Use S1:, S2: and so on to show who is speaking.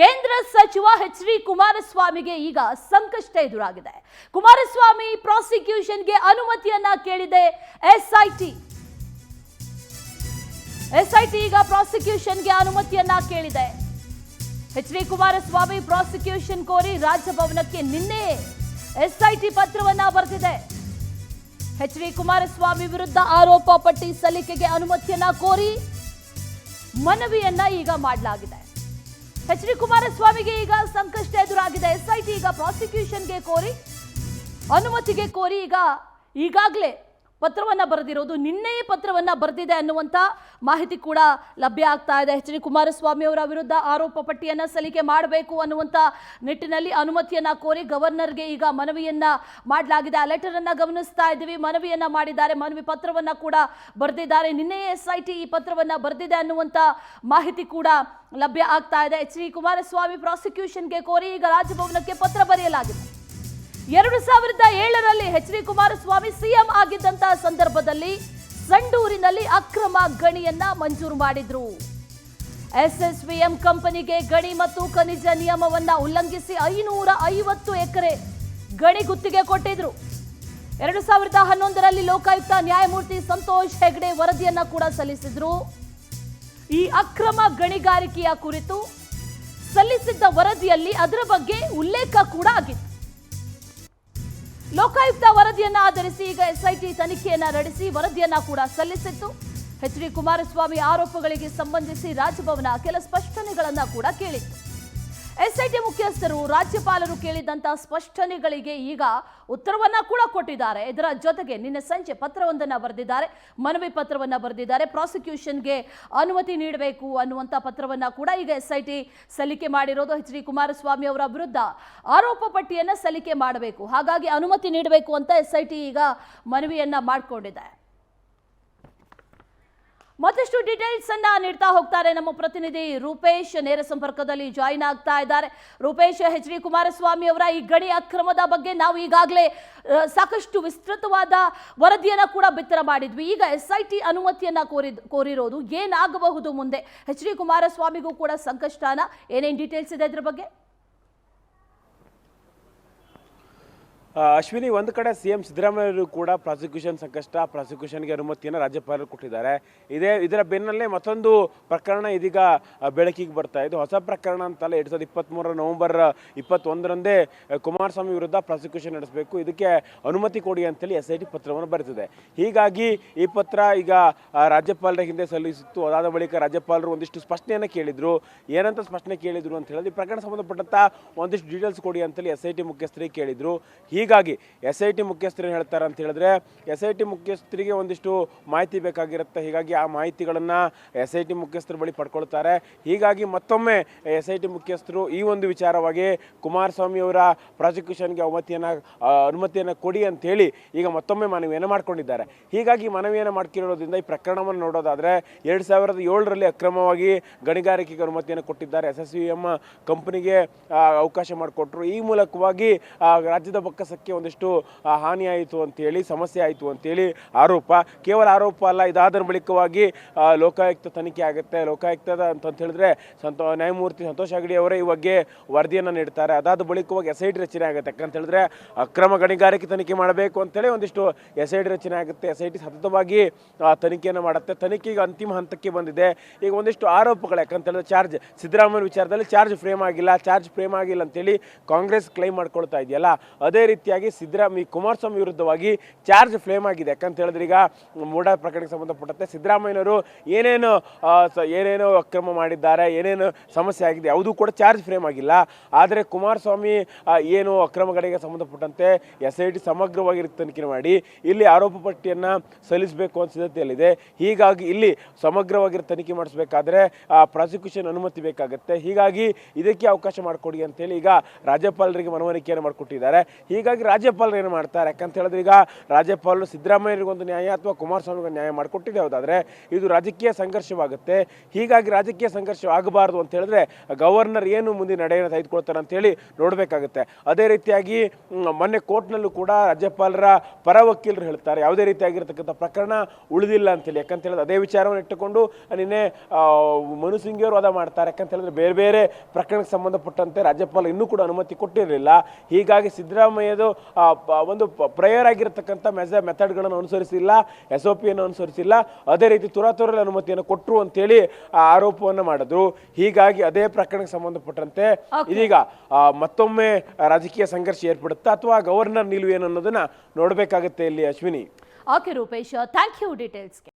S1: ಕೇಂದ್ರ ಸಚಿವ ಎಚ್.ಡಿ. ಕುಮಾರಸ್ವಾಮಿಗೆ ಈಗ ಸಂಕಷ್ಟ ಎದುರಾಗಿದೆ. ಕುಮಾರಸ್ವಾಮಿ ಪ್ರಾಸಿಕ್ಯೂಷನ್ಗೆ ಅನುಮತಿಯನ್ನ ಕೇಳಿದೆ ಎಸ್ಐಟಿ. ಈಗ ಪ್ರಾಸಿಕ್ಯೂಷನ್ಗೆ ಅನುಮತಿಯನ್ನ ಕೇಳಿದೆ. ಎಚ್.ಡಿ. ಕುಮಾರಸ್ವಾಮಿ ಪ್ರಾಸಿಕ್ಯೂಷನ್ ಕೋರಿ ರಾಜಭವನಕ್ಕೆ ನಿನ್ನೆ ಎಸ್ಐಟಿ ಪತ್ರವನ್ನ ಬರೆದಿದೆ. ಎಚ್.ಡಿ. ಕುಮಾರಸ್ವಾಮಿ ವಿರುದ್ಧ ಆರೋಪ ಪಟ್ಟಿ ಸಲ್ಲಿಕೆಗೆ ಅನುಮತಿಯನ್ನ ಕೋರಿ ಮನವಿಯನ್ನ ಈಗ ಮಾಡಲಾಗಿದೆ. ಎಚ್.ಡಿ. ಕುಮಾರಸ್ವಾಮಿಗೆ ಈಗ ಸಂಕಷ್ಟ ಎದುರಾಗಿದೆ. ಎಸ್ಐಟಿ ಈಗ ಪ್ರಾಸಿಕ್ಯೂಷನ್ಗೆ ಕೋರಿ ಅನುಮತಿಗೆ ಕೋರಿ ಈಗಾಗಲೇ ಪತ್ರವನ್ನ ಬರೆದಿರೋದು, ನಿನ್ನೆಯೇ ಪತ್ರವನ್ನ ಬರೆದಿದೆ ಅನ್ನುವಂತ ಮಾಹಿತಿ ಕೂಡ ಲಭ್ಯ ಆಗ್ತಾ ಇದೆ. ಎಚ್.ಡಿ. ಕುಮಾರಸ್ವಾಮಿ ಅವರ ವಿರುದ್ಧ ಆರೋಪ ಪಟ್ಟಿಯನ್ನ ಸಲ್ಲಿಕೆ ಮಾಡಬೇಕು ಅನ್ನುವಂತ ನಿಟ್ಟಿನಲ್ಲಿ ಅನುಮತಿಯನ್ನ ಕೋರಿ ಗವರ್ನರ್ಗೆ ಈಗ ಮನವಿಯನ್ನ ಮಾಡಲಾಗಿದೆ. ಆ ಲೆಟರ್ ಅನ್ನ ಗಮನಿಸ್ತಾ ಇದ್ದೀವಿ. ಮನವಿಯನ್ನ ಮಾಡಿದ್ದಾರೆ, ಮನವಿ ಪತ್ರವನ್ನ ಕೂಡ ಬರೆದಿದ್ದಾರೆ. ನಿನ್ನೆಯೇ ಎಸ್ಐಟಿ ಈ ಪತ್ರವನ್ನ ಬರೆದಿದೆ ಅನ್ನುವಂತ ಮಾಹಿತಿ ಕೂಡ ಲಭ್ಯ ಆಗ್ತಾ ಇದೆ. ಎಚ್.ಡಿ. ಕುಮಾರಸ್ವಾಮಿ ಪ್ರಾಸಿಕ್ಯೂಷನ್ಗೆ ಕೋರಿ ಈಗ ರಾಜಭವನಕ್ಕೆ ಪತ್ರ ಬರೆಯಲಾಗಿದೆ. 2007ರಲ್ಲಿ ಎಚ್.ಡಿ. ಕುಮಾರಸ್ವಾಮಿ ಸಿಎಂ ಆಗಿದ್ದಂತಹ ಸಂದರ್ಭದಲ್ಲಿ ಸಂಡೂರಿನಲ್ಲಿ ಅಕ್ರಮ ಗಣಿಯನ್ನ ಮಂಜೂರು ಮಾಡಿದ್ರು. ಎಸ್ಎಸ್ವಿಎಂ ಕಂಪನಿಗೆ ಗಣಿ ಮತ್ತು ಖನಿಜ ನಿಯಮವನ್ನ ಉಲ್ಲಂಘಿಸಿ 550 ಎಕರೆ ಗಣಿ ಗುತ್ತಿಗೆ ಕೊಟ್ಟಿದ್ರು. 2011ರಲ್ಲಿ ಲೋಕಾಯುಕ್ತ ನ್ಯಾಯಮೂರ್ತಿ ಸಂತೋಷ್ ಹೆಗ್ಡೆ ವರದಿಯನ್ನ ಕೂಡ ಸಲ್ಲಿಸಿದ್ರು. ಈ ಅಕ್ರಮ ಗಣಿಗಾರಿಕೆಯ ಕುರಿತು ಸಲ್ಲಿಸಿದ್ದ ವರದಿಯಲ್ಲಿ ಅದರ ಬಗ್ಗೆ ಉಲ್ಲೇಖ ಕೂಡ ಆಗಿತ್ತು. ಲೋಕಾಯುಕ್ತ ವರದಿಯನ್ನ ಆಧರಿಸಿ ಈಗ ಎಸ್ಐಟಿ ತನಿಖೆಯನ್ನ ನಡೆಸಿ ವರದಿಯನ್ನ ಕೂಡ ಸಲ್ಲಿಸಿತ್ತು. ಎಚ್.ಡಿ. ಕುಮಾರಸ್ವಾಮಿ ಆರೋಪಗಳಿಗೆ ಸಂಬಂಧಿಸಿ ರಾಜಭವನ ಕೆಲ ಸ್ಪಷ್ಟನೆಗಳನ್ನ ಕೂಡ ಕೇಳಿತ್ತು. ಎಸ್ಐಟಿ ಮುಖ್ಯಸ್ಥರು ರಾಜ್ಯಪಾಲರು ಕೇಳಿದಂತಹ ಸ್ಪಷ್ಟನೆಗಳಿಗೆ ಈಗ ಉತ್ತರವನ್ನ ಕೂಡ ಕೊಟ್ಟಿದ್ದಾರೆ. ಇದರ ಜೊತೆಗೆ ನಿನ್ನೆ ಸಂಜೆ ಪತ್ರವೊಂದನ್ನು ಬರೆದಿದ್ದಾರೆ, ಮನವಿ ಪತ್ರವನ್ನ ಬರೆದಿದ್ದಾರೆ. ಪ್ರಾಸಿಕ್ಯೂಷನ್ಗೆ ಅನುಮತಿ ನೀಡಬೇಕು ಅನ್ನುವಂಥ ಪತ್ರವನ್ನ ಕೂಡ ಈಗ ಎಸ್ಐಟಿ ಸಲ್ಲಿಕೆ ಮಾಡಿರೋದು. ಎಚ್.ಡಿ. ಕುಮಾರಸ್ವಾಮಿ ಅವರ ವಿರುದ್ಧ ಆರೋಪ ಪಟ್ಟಿಯನ್ನ ಸಲ್ಲಿಕೆ ಮಾಡಬೇಕು, ಹಾಗಾಗಿ ಅನುಮತಿ ನೀಡಬೇಕು ಅಂತ ಎಸ್ಐಟಿ ಈಗ ಮನವಿಯನ್ನ ಮಾಡಿಕೊಂಡಿದೆ. ಮತ್ತಷ್ಟು ಡೀಟೇಲ್ಸ್ ಅನ್ನ ನೀಡ್ತಾ ಹೋಗ್ತಾರೆ ನಮ್ಮ ಪ್ರತಿನಿಧಿ ರೂಪೇಶ್, ನೇರ ಸಂಪರ್ಕದಲ್ಲಿ ಜಾಯಿನ್ ಆಗ್ತಾ ಇದ್ದಾರೆ. ರೂಪೇಶ್, ಎಚ್.ಡಿ. ಕುಮಾರಸ್ವಾಮಿ ಅವರ ಈ ಗಣಿ ಅಕ್ರಮದ ಬಗ್ಗೆ ನಾವು ಈಗಾಗಲೇ ಸಾಕಷ್ಟು ವಿಸ್ತೃತವಾದ ವರದಿಯನ್ನ ಕೂಡ ಬಿತ್ತರ ಮಾಡಿದ್ವಿ. ಈಗ ಎಸ್ಐಟಿ ಅನುಮತಿಯನ್ನ ಕೋರಿರೋದು ಏನಾಗಬಹುದು ಮುಂದೆ? ಎಚ್.ಡಿ. ಕುಮಾರಸ್ವಾಮಿಗೂ ಕೂಡ ಸಂಕಷ್ಟನ, ಏನೇನು ಡೀಟೇಲ್ಸ್ ಇದೆ ಇದ್ರ ಬಗ್ಗೆ?
S2: ಅಶ್ವಿನಿ, ಒಂದು ಕಡೆ ಸಿಎಂ ಸಿದ್ದರಾಮಯ್ಯರು ಕೂಡ ಪ್ರಾಸಿಕ್ಯೂಷನ್ ಸಂಕಷ್ಟ, ಪ್ರಾಸಿಕ್ಯೂಷನ್ಗೆ ಅನುಮತಿಯನ್ನು ರಾಜ್ಯಪಾಲರು ಕೊಟ್ಟಿದ್ದಾರೆ. ಇದರ ಬೆನ್ನಲ್ಲೇ ಮತ್ತೊಂದು ಪ್ರಕರಣ ಇದೀಗ ಬೆಳಕಿಗೆ ಬರ್ತಾ ಇದೆ. ಹೊಸ ಪ್ರಕರಣ ಅಂತಲ್ಲ, 2023 ನವೆಂಬರ್ 21ರಂದೇ ಕುಮಾರಸ್ವಾಮಿ ವಿರುದ್ಧ ಪ್ರಾಸಿಕ್ಯೂಷನ್ ನಡೆಸಬೇಕು, ಇದಕ್ಕೆ ಅನುಮತಿ ಕೊಡಿ ಅಂತೇಳಿ ಎಸ್ಐಟಿ ಪತ್ರವನ್ನು ಬರೆದಿದೆ. ಹೀಗಾಗಿ ಈ ಪತ್ರ ಈಗ ರಾಜ್ಯಪಾಲರ ಹಿಂದೆ ಸಲ್ಲಿಸಿತ್ತು. ಅದಾದ ಬಳಿಕ ರಾಜ್ಯಪಾಲರು ಒಂದಿಷ್ಟು ಸ್ಪಷ್ಟನೆಯನ್ನು ಕೇಳಿದ್ರು. ಏನಂತ ಸ್ಪಷ್ಟನೆ ಕೇಳಿದ್ರು ಅಂತ ಹೇಳಿದ್ರೆ, ಈ ಪ್ರಕರಣ ಸಂಬಂಧಪಟ್ಟಂತ ಒಂದಿಷ್ಟು ಡೀಟೇಲ್ಸ್ ಕೊಡಿ ಅಂತೇಳಿ ಎಸ್ಐಟಿ ಮುಖ್ಯಸ್ಥರಿಗೆ ಕೇಳಿದ್ರು. ಹೀಗಾಗಿ ಎಸ್ಐಟಿ ಮುಖ್ಯಸ್ಥರು ಹೇಳ್ತಾರೆ ಅಂತ ಹೇಳಿದ್ರೆ, ಎಸ್ಐಟಿ ಮುಖ್ಯಸ್ಥರಿಗೆ ಒಂದಿಷ್ಟು ಮಾಹಿತಿ ಬೇಕಾಗಿರುತ್ತೆ. ಹೀಗಾಗಿ ಆ ಮಾಹಿತಿಗಳನ್ನು ಎಸ್ಐಟಿ ಮುಖ್ಯಸ್ಥರ ಬಳಿ ಪಡ್ಕೊಳ್ತಾರೆ. ಹೀಗಾಗಿ ಮತ್ತೊಮ್ಮೆ ಎಸ್ಐಟಿ ಮುಖ್ಯಸ್ಥರು ಈ ಒಂದು ವಿಚಾರವಾಗಿ ಕುಮಾರಸ್ವಾಮಿ ಅವರ ಪ್ರಾಸಿಕ್ಯೂಷನ್ಗೆ ಅನುಮತಿಯನ್ನು ಕೊಡಿ ಅಂತ ಹೇಳಿ ಈಗ ಮತ್ತೊಮ್ಮೆ ಮನವಿಯನ್ನು ಮಾಡ್ಕೊಂಡಿದ್ದಾರೆ. ಹೀಗಾಗಿ ಮನವಿಯನ್ನು ಮಾಡ್ಕೊಂಡಿರೋದ್ರಿಂದ ಈ ಪ್ರಕರಣವನ್ನು ನೋಡೋದಾದ್ರೆ 2007ರಲ್ಲಿ ಅಕ್ರಮವಾಗಿ ಗಣಿಗಾರಿಕೆಗೆ ಅನುಮತಿಯನ್ನು ಕೊಟ್ಟಿದ್ದಾರೆ. ಎಸ್ಎಸ್ವಿಎಂ ಕಂಪನಿಗೆ ಅವಕಾಶ ಮಾಡಿಕೊಟ್ರು. ಈ ಮೂಲಕವಾಗಿ ರಾಜ್ಯದ ಬೊಕ್ಕಸಕ್ಕೆ ಒಂದಿಷ್ಟು ಹಾನಿಯಾಯಿತು ಅಂತೇಳಿ, ಸಮಸ್ಯೆ ಆಯಿತು ಅಂತೇಳಿ ಆರೋಪ. ಕೇವಲ ಆರೋಪ ಅಲ್ಲ, ಇದಾದ ಬಳಿಕವಾಗಿ ಲೋಕಾಯುಕ್ತ ತನಿಖೆ ಆಗುತ್ತೆ. ಲೋಕಾಯುಕ್ತದ ಅಂತ ಹೇಳಿದ್ರೆ ನ್ಯಾಯಮೂರ್ತಿ ಸಂತೋಷ್ ಹೆಗ್ಡೆ ಅವರೇ ಈ ಬಗ್ಗೆ ವರದಿಯನ್ನು ನೀಡ್ತಾರೆ. ಅದಾದ ಬಳಿಕವಾಗಿ ಎಸ್ಐಟಿ ರಚನೆ ಆಗುತ್ತೆ. ಯಾಕಂತ ಹೇಳಿದ್ರೆ ಅಕ್ರಮ ಗಣಿಗಾರಿಕೆ ತನಿಖೆ ಮಾಡಬೇಕು ಅಂತೇಳಿ ಒಂದಿಷ್ಟು ಎಸ್ಐಟಿ ರಚನೆ ಆಗುತ್ತೆ. ಎಸ್ಐಟಿ ಸತತವಾಗಿ ತನಿಖೆಯನ್ನು ಮಾಡುತ್ತೆ. ತನಿಖೆಗೆ ಅಂತಿಮ ಹಂತಕ್ಕೆ ಬಂದಿದೆ. ಈಗ ಒಂದಿಷ್ಟು ಆರೋಪಗಳು, ಯಾಕಂತ ಹೇಳಿದ್ರೆ ಚಾರ್ಜ್ ಸಿದ್ದರಾಮಯ್ಯ ವಿಚಾರದಲ್ಲಿ ಚಾರ್ಜ್ ಫ್ರೇಮ್ ಆಗಿಲ್ಲ ಅಂತೇಳಿ ಕಾಂಗ್ರೆಸ್ ಕ್ಲೈಮ್ ಮಾಡ್ಕೊಳ್ತಾ ಇದೆಯಲ್ಲ, ಅದೇ ರೀತಿಯಾಗಿ ಕುಮಾರಸ್ವಾಮಿ ವಿರುದ್ಧವಾಗಿ ಚಾರ್ಜ್ ಫ್ಲೇಮ್ ಆಗಿದೆ. ಯಾಕಂತ ಹೇಳಿದ್ರೆ ಈಗ ಮೂಡಾ ಪ್ರಕರಣಕ್ಕೆ ಸಂಬಂಧಪಟ್ಟಂತೆ ಸಿದ್ದರಾಮಯ್ಯನವರು ಏನೇನು ಅಕ್ರಮ ಮಾಡಿದ್ದಾರೆ, ಏನೇನು ಸಮಸ್ಯೆ ಆಗಿದೆ ಯಾವುದೂ ಕೂಡ ಚಾರ್ಜ್ ಫ್ರೇಮ್ ಆಗಿಲ್ಲ. ಆದರೆ ಕುಮಾರಸ್ವಾಮಿ ಏನು ಅಕ್ರಮಗಳಿಗೆ ಸಂಬಂಧಪಟ್ಟಂತೆ ಎಸ್ಐಟಿ ಸಮಗ್ರವಾಗಿ ತನಿಖೆ ಮಾಡಿ ಇಲ್ಲಿ ಆರೋಪ ಪಟ್ಟಿಯನ್ನು ಸಲ್ಲಿಸಬೇಕು ಅಂತ ಸಿದ್ಧತೆಯಲ್ಲಿದೆ. ಹೀಗಾಗಿ ಇಲ್ಲಿ ಸಮಗ್ರವಾಗಿ ತನಿಖೆ ಮಾಡಿಸಬೇಕಾದ್ರೆ ಪ್ರಾಸಿಕ್ಯೂಷನ್ ಅನುಮತಿ ಬೇಕಾಗುತ್ತೆ. ಹೀಗಾಗಿ ಇದಕ್ಕೆ ಅವಕಾಶ ಮಾಡಿಕೊಡಿ ಅಂತೇಳಿ ಈಗ ರಾಜ್ಯಪಾಲರಿಗೆ ಮನವರಿಕೆಯನ್ನು ಮಾಡಿಕೊಟ್ಟಿದ್ದಾರೆ. ಹೀಗಾಗಿ ಹೀಗಾಗಿ ರಾಜ್ಯಪಾಲರು ಏನು ಮಾಡ್ತಾರೆ ಯಾಕಂತ ಹೇಳಿದ್ರೆ ಈಗ ರಾಜ್ಯಪಾಲರು ಸಿದ್ದರಾಮಯ್ಯರಿಗೊಂದು ನ್ಯಾಯ ಅಥವಾ ಕುಮಾರಸ್ವಾಮಿಗೆ ನ್ಯಾಯ ಮಾಡಿಕೊಟ್ಟಿದೆ ಹೌದಾದ್ರೆ ಇದು ರಾಜಕೀಯ ಸಂಘರ್ಷವಾಗುತ್ತೆ. ಹೀಗಾಗಿ ರಾಜಕೀಯ ಸಂಘರ್ಷ ಆಗಬಾರ್ದು ಅಂತ ಹೇಳಿದ್ರೆ ಗವರ್ನರ್ ಏನು ಮುಂದಿನ ನಡೆಯನ್ನು ತೆಗೆದುಕೊಳ್ತಾರೆ ಅಂತ ಹೇಳಿ ನೋಡಬೇಕಾಗುತ್ತೆ. ಅದೇ ರೀತಿಯಾಗಿ ಮೊನ್ನೆ ಕೋರ್ಟ್ನಲ್ಲೂ ಕೂಡ ರಾಜ್ಯಪಾಲರ ಪರ ವಕೀಲರು ಹೇಳ್ತಾರೆ ಯಾವುದೇ ರೀತಿಯಾಗಿರ್ತಕ್ಕಂಥ ಪ್ರಕರಣ ಉಳಿದಿಲ್ಲ ಅಂತೇಳಿ. ಯಾಕಂತ ಹೇಳಿದ್ರೆ ಅದೇ ವಿಚಾರವನ್ನು ಇಟ್ಟುಕೊಂಡು ನಿನ್ನೆ ಮನು ಸಿಂಘಿಯವರು ವಾದ ಮಾಡ್ತಾರೆ. ಯಾಕಂತ ಹೇಳಿದ್ರೆ ಬೇರೆ ಬೇರೆ ಪ್ರಕರಣಕ್ಕೆ ಸಂಬಂಧಪಟ್ಟಂತೆ ರಾಜ್ಯಪಾಲ ಇನ್ನೂ ಕೂಡ ಅನುಮತಿ ಕೊಟ್ಟಿರಲಿಲ್ಲ. ಹೀಗಾಗಿ ಸಿದ್ದರಾಮಯ್ಯದು ಒಂದು ಪ್ರಯರ್ ಆಗಿರತಕ್ಕಂಥ ಮೆಥಡ್ಗಳನ್ನು ಅನುಸರಿಸಿಲ್ಲ, SOP ಅನ್ನು ಅನುಸರಿಸಿಲ್ಲ, ಅದೇ ರೀತಿ ತುರಾತುರಲ್ಲಿ ಅನುಮತಿಯನ್ನು ಕೊಟ್ಟರು ಅಂತೇಳಿ ಆರೋಪವನ್ನು ಮಾಡಿದ್ರು. ಹೀಗಾಗಿ ಅದೇ ಪ್ರಕರಣಕ್ಕೆ ಸಂಬಂಧಪಟ್ಟಂತೆ ಇದೀಗ ಮತ್ತೊಮ್ಮೆ ರಾಜಕೀಯ ಸಂಘರ್ಷ ಏರ್ಪಡುತ್ತಾ ಅಥವಾ ಗವರ್ನರ್ ನಿಲುವೇನು ಅನ್ನೋದನ್ನ ನೋಡಬೇಕಾಗುತ್ತೆ ಇಲ್ಲಿ Ashwini.
S1: Okay Rupesh, thank you ಡೀಟೇಲ್ಸ್ಗೆ.